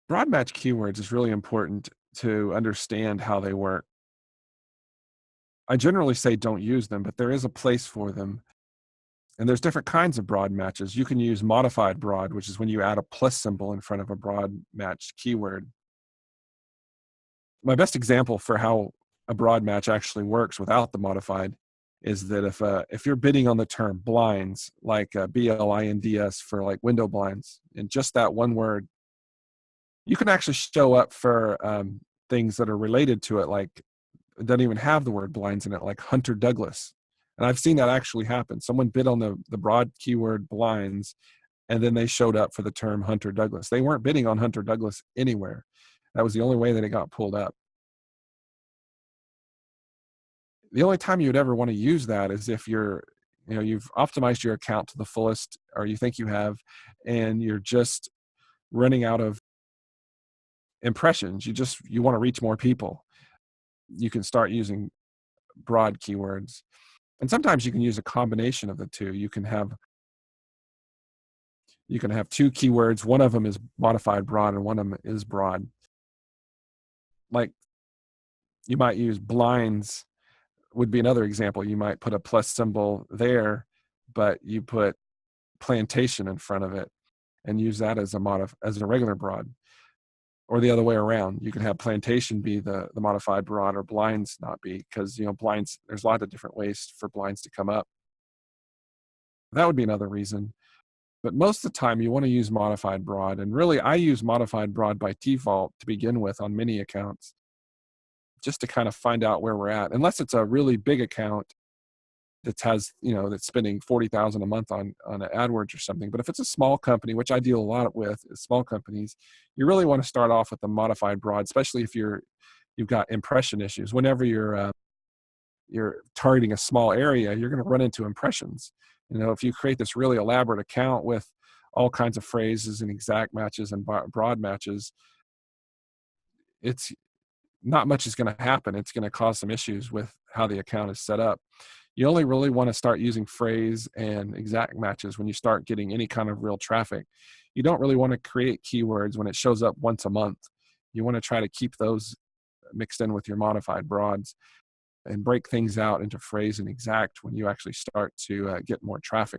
Broad match keywords is really important to understand how they work. I generally say don't use them, but there is a place for them. And there's different kinds of broad matches. You can use modified broad, which is when you add a plus symbol in front of a broad matched keyword. My best example for how a broad match actually works without the modified is that if you're bidding on the term blinds, like BLINDS for like window blinds, and just that one word, you can actually show up for things that are related to it, like it doesn't even have the word blinds in it, like Hunter Douglas. And I've seen that actually happen. Someone bid on the broad keyword blinds, and then they showed up for the term Hunter Douglas. They weren't bidding on Hunter Douglas anywhere. That was the only way that it got pulled up. The only time you would ever want to use that is if you've optimized your account to the fullest, or you think you have, and you're just running out of impressions. You want to reach more people. You can start using broad keywords. And sometimes you can use a combination of the two. You can have two keywords. One of them is modified broad and one of them is broad. Like you might use blinds would be another example. You might put a plus symbol there, but you put plantation in front of it and use that as a regular broad. Or the other way around. You can have plantation be the modified broad or blinds not be, because blinds, there's a lot of different ways for blinds to come up. That would be another reason. But most of the time you want to use modified broad. And really I use modified broad by default to begin with on many accounts, just to kind of find out where we're at. Unless it's a really big account that's spending 40,000 a month on AdWords or something. But if it's a small company, which I deal a lot with, is small companies, you really want to start off with the modified broad, especially if you've got impression issues. Whenever you're targeting a small area, you're going to run into impressions. If you create this really elaborate account with all kinds of phrases and exact matches and broad matches, it's not much is going to happen. It's going to cause some issues with how the account is set up. You only really want to start using phrase and exact matches when you start getting any kind of real traffic. You don't really want to create keywords when it shows up once a month. You want to try to keep those mixed in with your modified broads and break things out into phrase and exact when you actually start to get more traffic.